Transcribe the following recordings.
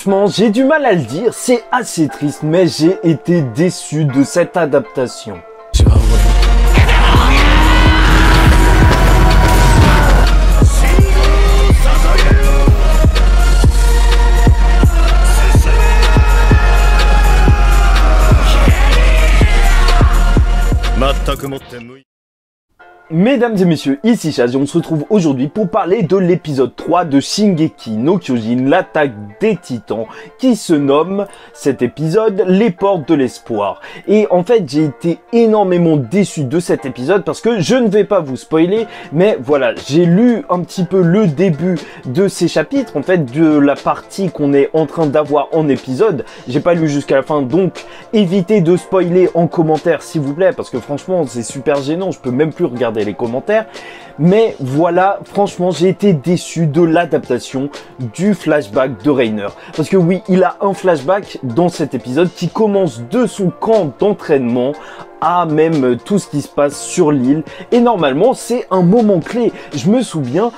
Franchement, j'ai du mal à le dire, c'est assez triste, mais j'ai été déçu de cette adaptation. Mesdames et messieurs, ici Chaz et on se retrouve aujourd'hui pour parler de l'épisode 3 de Shingeki no Kyojin, l'attaque des titans, qui se nomme, cet épisode, les portes de l'espoir. Et en fait, j'ai été énormément déçu de cet épisode parce que je ne vais pas vous spoiler, mais voilà, j'ai lu un petit peu le début de ces chapitres, en fait, de la partie qu'on est en train d'avoir en épisode. J'ai pas lu jusqu'à la fin, donc évitez de spoiler en commentaire, s'il vous plaît, parce que franchement, c'est super gênant, je peux même plus regarder les commentaires, mais voilà, franchement, j'ai été déçu de l'adaptation du flashback de Reiner. Parce que oui, il a un flashback dans cet épisode qui commence de son camp d'entraînement à même tout ce qui se passe sur l'île. Et normalement, c'est un moment clé. Je me souviens,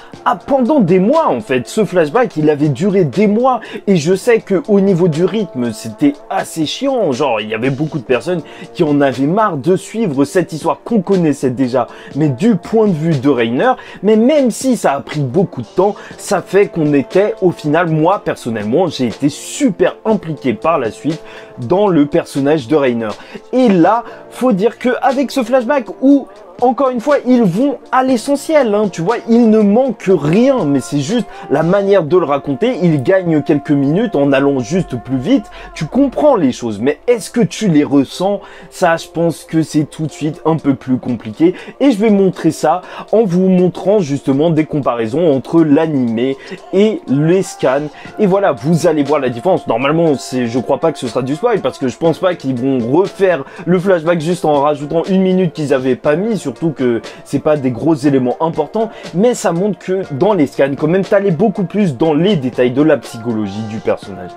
pendant des mois, en fait, ce flashback, il avait duré des mois. Et je sais que au niveau du rythme, c'était assez chiant. Genre, il y avait beaucoup de personnes qui en avaient marre de suivre cette histoire qu'on connaissait déjà, mais du point de vue de Reiner. Mais même si ça a pris beaucoup de temps, ça fait qu'on était, au final, moi, personnellement, j'ai été super impliqué par la suite dans le personnage de Reiner. Et là, faut dire que avec ce flashback où, encore une fois, ils vont à l'essentiel, hein, tu vois, il ne manque rien, mais c'est juste la manière de le raconter. Il gagne quelques minutes en allant juste plus vite. Tu comprends les choses, mais est-ce que tu les ressens? Ça, je pense que c'est tout de suite un peu plus compliqué. Et je vais montrer ça en vous montrant justement des comparaisons entre l'animé et les scans. Et voilà, vous allez voir la différence. Normalement, je crois pas que ce sera du spoil, parce que je pense pas qu'ils vont refaire le flashback juste en rajoutant une minute qu'ils avaient pas mis, surtout que c'est pas des gros éléments importants, mais ça montre que dans les scans, quand même, t'allais beaucoup plus dans les détails de la psychologie du personnage.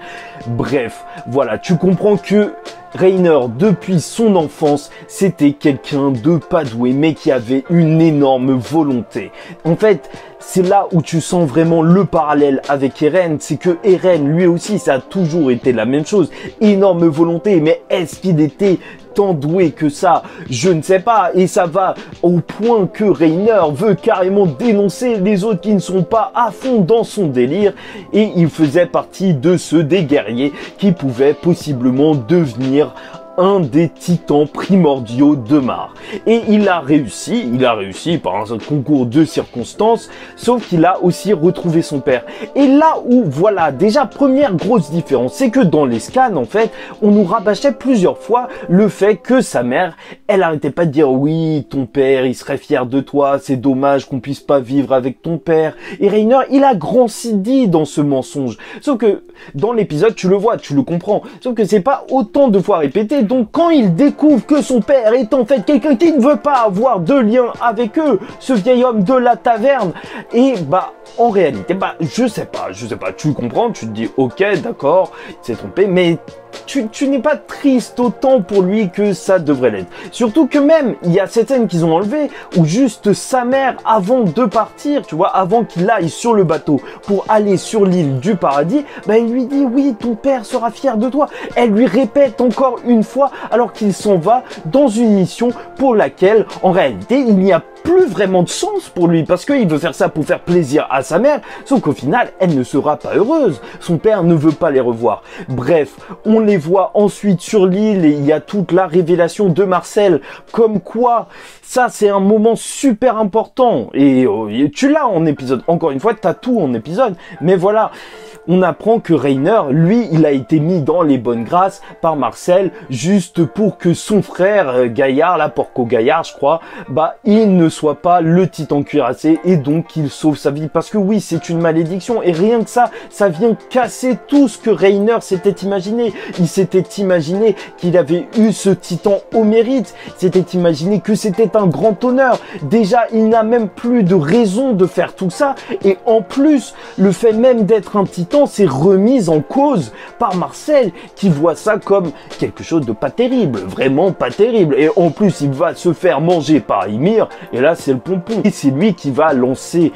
Bref, voilà, tu comprends que Reiner, depuis son enfance, c'était quelqu'un de pas doué, mais qui avait une énorme volonté. En fait, c'est là où tu sens vraiment le parallèle avec Eren, c'est que Eren, lui aussi, ça a toujours été la même chose. Énorme volonté, mais est-ce qu'il était tant doué que ça? Je ne sais pas, et ça va au point que Reiner veut carrément dénoncer les autres qui ne sont pas à fond dans son délire, et il faisait partie de ceux des guerriers qui pouvaient possiblement devenir un des titans primordiaux de Mar. Et il a réussi par un concours de circonstances, sauf qu'il a aussi retrouvé son père. Et là où, voilà, déjà première grosse différence, c'est que dans les scans, en fait, on nous rabâchait plusieurs fois le fait que sa mère, elle arrêtait pas de dire oui, ton père, il serait fier de toi, c'est dommage qu'on puisse pas vivre avec ton père. Et Reiner, il a grandi dit dans ce mensonge. Sauf que dans l'épisode, tu le vois, tu le comprends. Sauf que c'est pas autant de fois répété. Donc quand il découvre que son père est en fait quelqu'un qui ne veut pas avoir de lien avec eux, ce vieil homme de la taverne, et bah en réalité, bah je sais pas, tu comprends, tu te dis ok d'accord, il s'est trompé, mais tu n'es pas triste autant pour lui que ça devrait l'être. Surtout que même, il y a cette scène qu'ils ont enlevée où juste sa mère, avant de partir, tu vois, avant qu'il aille sur le bateau pour aller sur l'île du paradis, bah il lui dit oui, ton père sera fier de toi. Elle lui répète encore une fois alors qu'il s'en va dans une mission pour laquelle, en réalité, il n'y a plus vraiment de sens pour lui parce qu'il veut faire ça pour faire plaisir à sa mère, sauf qu'au final, elle ne sera pas heureuse. Son père ne veut pas les revoir. Bref, on les voit ensuite sur l'île et il y a toute la révélation de Marcel, comme quoi, ça c'est un moment super important et tu l'as en épisode. Encore une fois, t'as tout en épisode, mais voilà. On apprend que Reiner, lui, il a été mis dans les bonnes grâces par Marcel juste pour que son frère Gaillard, la Porco Gaillard, je crois, bah, il ne soit pas le titan cuirassé et donc qu'il sauve sa vie. Parce que oui, c'est une malédiction et rien que ça vient casser tout ce que Reiner s'était imaginé. Il s'était imaginé qu'il avait eu ce titan au mérite. Il s'était imaginé que c'était un grand honneur. Déjà, il n'a même plus de raison de faire tout ça. Et en plus, le fait même d'être un titan, c'est remis en cause par Marcel qui voit ça comme quelque chose de pas terrible, vraiment pas terrible. Et en plus, il va se faire manger par Ymir. Et là c'est le pompon. Et c'est lui qui va lancer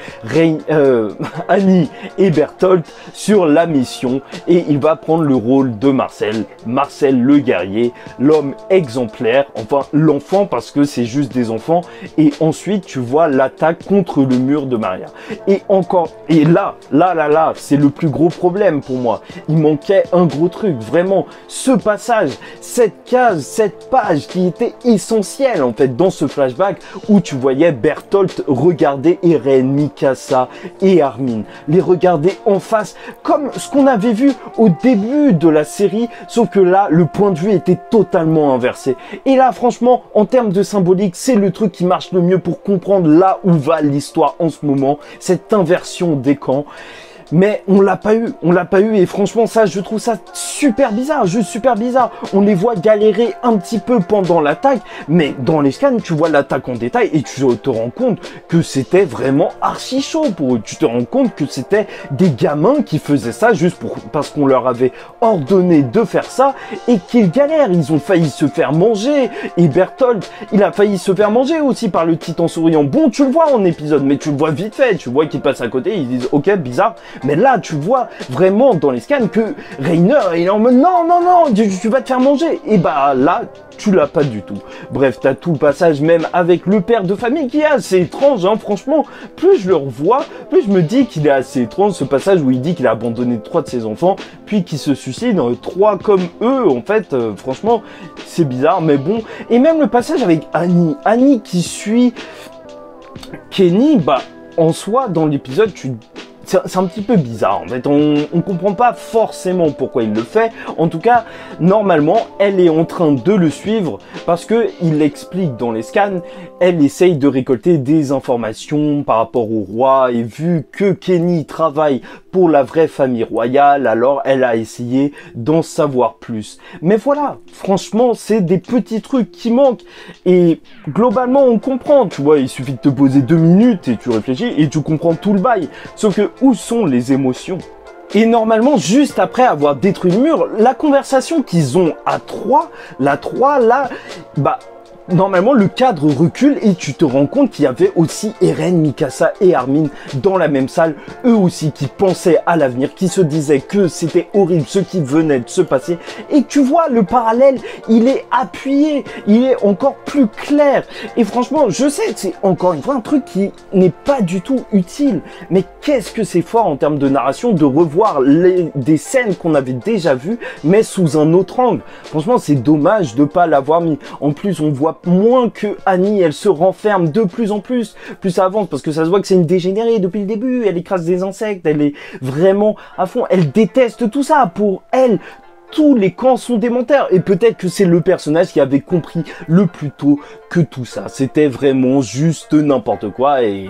Annie et Bertholdt sur la mission et il va prendre le rôle de Marcel le guerrier, l'homme exemplaire, enfin l'enfant parce que c'est juste des enfants. Et ensuite tu vois l'attaque contre le mur de Maria. Et encore, et là, c'est le plus gros problème pour moi. Il manquait un gros truc, vraiment, ce passage, cette case, cette page qui était essentielle en fait dans ce flashback où tu voyais Bertholdt regarder Eren, Mikasa et Armin, les regarder en face comme ce qu'on avait vu au début de la série, sauf que là le point de vue était totalement inversé. Et là franchement en termes de symbolique c'est le truc qui marche le mieux pour comprendre là où va l'histoire en ce moment, cette inversion des camps. Mais on l'a pas eu et franchement ça je trouve ça super bizarre, juste super bizarre. On les voit galérer un petit peu pendant l'attaque, mais dans les scans tu vois l'attaque en détail et tu te rends compte que c'était vraiment archi chaud pour eux. Tu te rends compte que c'était des gamins qui faisaient ça juste parce qu'on leur avait ordonné de faire ça et qu'ils galèrent. Ils ont failli se faire manger et Bertholdt il a failli se faire manger aussi par le titan souriant. Bon tu le vois en épisode mais tu le vois vite fait, tu vois qu'il passe à côté, ils disent ok bizarre. Mais là, tu vois vraiment dans les scans que Reiner, il est en mode non, tu vas te faire manger. Et bah là, tu l'as pas du tout. Bref, t'as tout le passage même avec le père de famille qui est assez étrange, hein. Franchement, plus je le revois, plus je me dis qu'il est assez étrange, ce passage où il dit qu'il a abandonné 3 de ses enfants, puis qu'il se suicide, 3 comme eux, en fait, franchement, c'est bizarre, mais bon. Et même le passage avec Annie qui suit Kenny, bah, en soi, dans l'épisode, c'est un petit peu bizarre en fait, on comprend pas forcément pourquoi il le fait. En tout cas, normalement, elle est en train de le suivre parce que il explique dans les scans, elle essaye de récolter des informations par rapport au roi et vu que Kenny travaille pour la vraie famille royale, alors elle a essayé d'en savoir plus. Mais voilà, franchement, c'est des petits trucs qui manquent et globalement, on comprend, tu vois, il suffit de te poser 2 minutes et tu réfléchis et tu comprends tout le bail. Sauf que où sont les émotions? Et normalement, juste après avoir détruit le mur, la conversation qu'ils ont à 3, là, bah, normalement, le cadre recule et tu te rends compte qu'il y avait aussi Eren, Mikasa et Armin dans la même salle, eux aussi qui pensaient à l'avenir, qui se disaient que c'était horrible ce qui venait de se passer. Et tu vois, le parallèle, il est appuyé, il est encore plus clair. Et franchement, je sais que c'est encore une fois un truc qui n'est pas du tout utile. Mais qu'est-ce que c'est fort en termes de narration de revoir des scènes qu'on avait déjà vues, mais sous un autre angle. Franchement, c'est dommage de pas l'avoir mis. En plus, on voit moins que Annie, elle se renferme de plus en plus ça avance, parce que ça se voit que c'est une dégénérée depuis le début, elle écrase des insectes, elle est vraiment à fond, elle déteste tout ça. Pour elle, tous les camps sont démentaires, et peut-être que c'est le personnage qui avait compris le plus tôt que tout ça, c'était vraiment juste n'importe quoi, et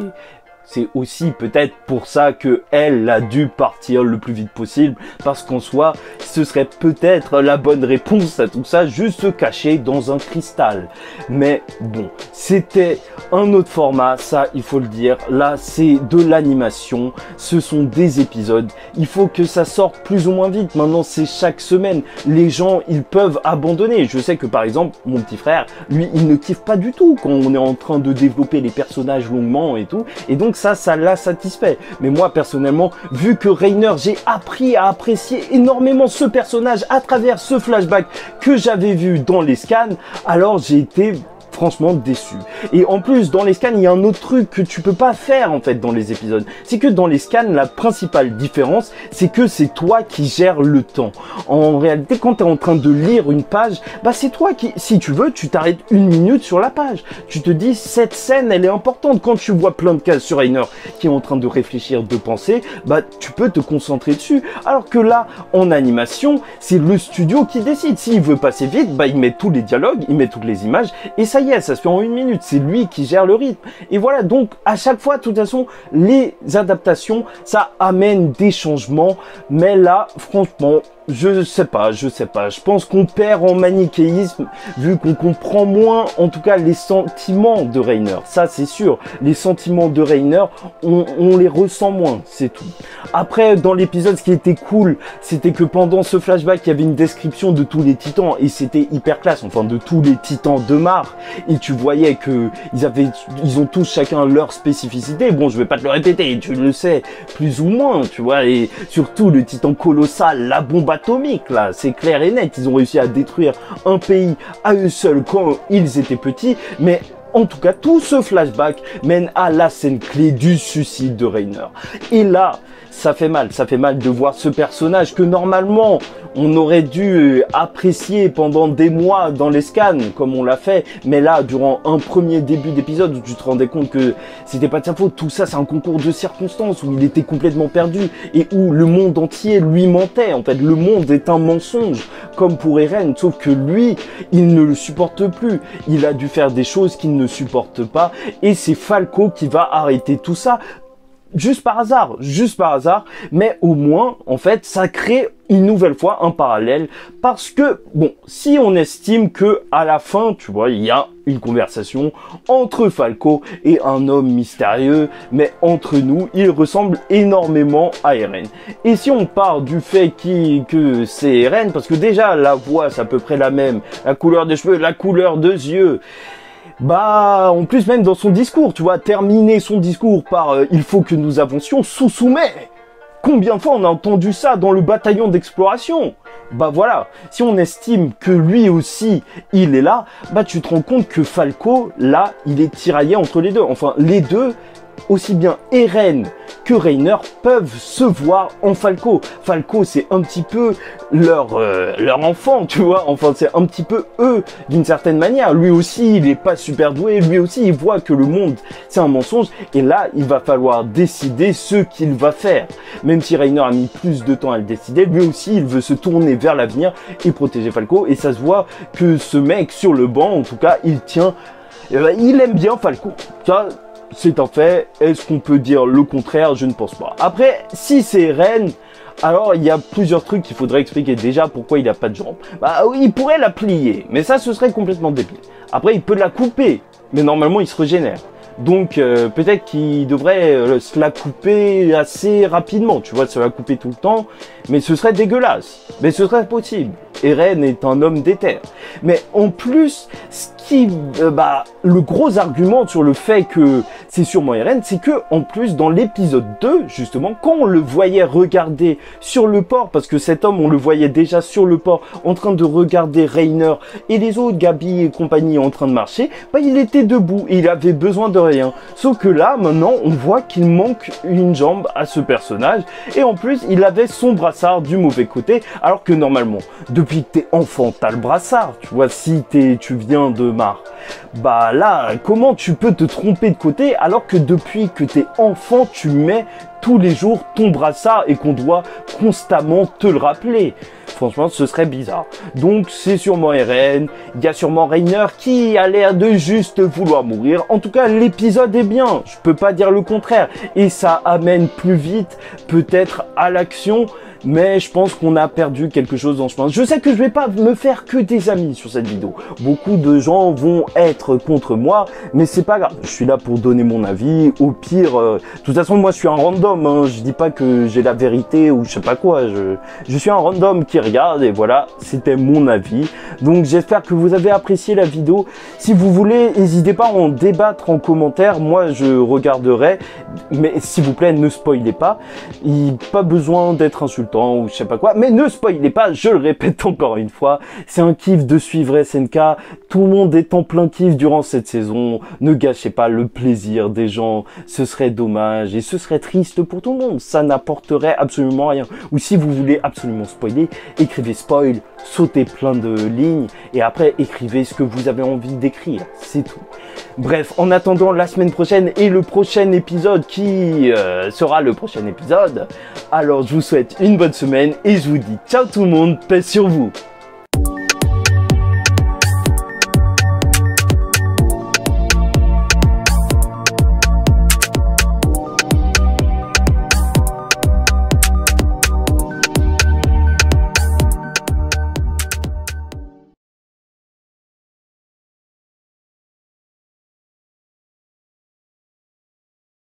c'est aussi peut-être pour ça que elle a dû partir le plus vite possible, parce qu'en soi, ce serait peut-être la bonne réponse à tout ça, juste se cacher dans un cristal. Mais bon, c'était un autre format, ça il faut le dire. Là, c'est de l'animation, ce sont des épisodes. Il faut que ça sorte plus ou moins vite. Maintenant, c'est chaque semaine. Les gens, ils peuvent abandonner. Je sais que par exemple, mon petit frère, lui, il ne kiffe pas du tout quand on est en train de développer les personnages longuement et tout. Et donc, ça l'a satisfait. Mais moi, personnellement, vu que Reiner, j'ai appris à apprécier énormément ce personnage à travers ce flashback que j'avais vu dans les scans, alors j'ai été franchement déçu. Et en plus, dans les scans, il y a un autre truc que tu peux pas faire en fait dans les épisodes. C'est que dans les scans, la principale différence, c'est que c'est toi qui gères le temps. En réalité, quand tu es en train de lire une page, bah c'est toi qui, si tu veux, tu t'arrêtes 1 minute sur la page. Tu te dis, cette scène, elle est importante. Quand tu vois plein de cases sur Reiner qui est en train de réfléchir, de penser, bah tu peux te concentrer dessus. Alors que là, en animation, c'est le studio qui décide. S'il veut passer vite, bah il met tous les dialogues, il met toutes les images, et ça y est, ça se fait en 1 minute, c'est lui qui gère le rythme. Et voilà, donc à chaque fois, de toute façon, les adaptations, ça amène des changements, mais là, franchement, je sais pas, je pense qu'on perd en manichéisme, vu qu'on comprend moins, en tout cas, les sentiments de Reiner, ça c'est sûr, les sentiments de Reiner, on les ressent moins, c'est tout. Après, dans l'épisode, ce qui était cool, c'était que pendant ce flashback, il y avait une description de tous les titans, et c'était hyper classe, enfin de tous les titans de Mar, et tu voyais que ils ont tous chacun leur spécificité. Bon, je vais pas te le répéter, tu le sais plus ou moins, tu vois, et surtout le titan colossal, la bombe atomique là, c'est clair et net, ils ont réussi à détruire un pays à eux seuls quand ils étaient petits, mais en tout cas, tout ce flashback mène à la scène clé du suicide de Reiner. Et là, ça fait mal de voir ce personnage que normalement on aurait dû apprécier pendant des mois dans les scans comme on l'a fait, mais là durant un premier début d'épisode où tu te rendais compte que c'était pas de sa faute, tout ça c'est un concours de circonstances où il était complètement perdu et où le monde entier lui mentait. En fait, le monde est un mensonge comme pour Eren, sauf que lui il ne le supporte plus, il a dû faire des choses qu'il ne supporte pas et c'est Falco qui va arrêter tout ça. Juste par hasard, mais au moins, en fait, ça crée une nouvelle fois un parallèle, parce que, bon, si on estime que à la fin, tu vois, il y a une conversation entre Falco et un homme mystérieux, mais entre nous, il ressemble énormément à Eren. Et si on part du fait que c'est Eren, parce que déjà, la voix, c'est à peu près la même, la couleur des cheveux, la couleur des yeux, bah, en plus même dans son discours, tu vois, terminer son discours par il faut que nous avancions, Susume. Combien de fois on a entendu ça dans le bataillon d'exploration? Bah voilà, si on estime que lui aussi, il est là, bah tu te rends compte que Falco, là, il est tiraillé entre les deux. Enfin, les deux, aussi bien Eren que Reiner peuvent se voir en Falco. Falco, c'est un petit peu leur enfant, tu vois. Enfin, c'est un petit peu eux, d'une certaine manière. Lui aussi, il est pas super doué. Lui aussi, il voit que le monde, c'est un mensonge. Et là, il va falloir décider ce qu'il va faire. Même si Reiner a mis plus de temps à le décider, lui aussi, il veut se tourner vers l'avenir et protéger Falco. Et ça se voit que ce mec sur le banc, en tout cas, il tient... il aime bien Falco. Ça, c'est un fait. Est-ce qu'on peut dire le contraire? Je ne pense pas. Après, si c'est Eren, alors il y a plusieurs trucs qu'il faudrait expliquer. Déjà, pourquoi il n'a pas de jambes. Bah, il pourrait la plier, mais ça, ce serait complètement débile. Après, il peut la couper, mais normalement, il se régénère. Donc, peut-être qu'il devrait se la couper assez rapidement. Tu vois, se la couper tout le temps, mais ce serait dégueulasse. Mais ce serait possible. Eren est un homme d'éther. Mais en plus, ce qui, le gros argument sur le fait que c'est sûrement Eren, c'est que en plus dans l'épisode 2, justement, quand on le voyait regarder sur le port, parce que cet homme, on le voyait déjà sur le port, en train de regarder Reiner et les autres, Gabi et compagnie, en train de marcher, bah il était debout et il avait besoin de rien. Sauf que là, maintenant, on voit qu'il manque une jambe à ce personnage et en plus, il avait son brassard du mauvais côté, alors que normalement, depuis que t'es enfant, t'as le brassard, tu vois, si tu viens de Mar. Bah là, comment tu peux te tromper de côté alors que depuis que t'es enfant, tu mets tous les jours ton brassard et qu'on doit constamment te le rappeler? Franchement, ce serait bizarre. Donc, c'est sûrement Eren. Il y a sûrement Reiner qui a l'air de juste vouloir mourir. En tout cas, l'épisode est bien. Je peux pas dire le contraire. Et ça amène plus vite, peut-être, à l'action. Mais je pense qu'on a perdu quelque chose dans ce chemin. Je sais que je vais pas me faire que des amis sur cette vidéo. Beaucoup de gens vont être contre moi, mais c'est pas grave. Je suis là pour donner mon avis. Au pire, de toute façon, moi, je suis un random. Hein. Je dis pas que j'ai la vérité ou je sais pas quoi. Je suis un random qui regarde et voilà, c'était mon avis. Donc, j'espère que vous avez apprécié la vidéo. Si vous voulez, n'hésitez pas à en débattre en commentaire. Moi, je regarderai. Mais s'il vous plaît, ne spoilez pas. Il n'y a pas besoin d'être insultant ou je sais pas quoi, mais ne spoilez pas, je le répète encore une fois, c'est un kiff de suivre SNK, tout le monde est en plein kiff durant cette saison, ne gâchez pas le plaisir des gens, ce serait dommage et ce serait triste pour tout le monde, ça n'apporterait absolument rien. Ou si vous voulez absolument spoiler, écrivez spoil, sautez plein de lignes et après écrivez ce que vous avez envie d'écrire, c'est tout. Bref, en attendant la semaine prochaine et le prochain épisode qui sera le prochain épisode, alors je vous souhaite une bonne semaine et je vous dis ciao tout le monde, paix sur vous.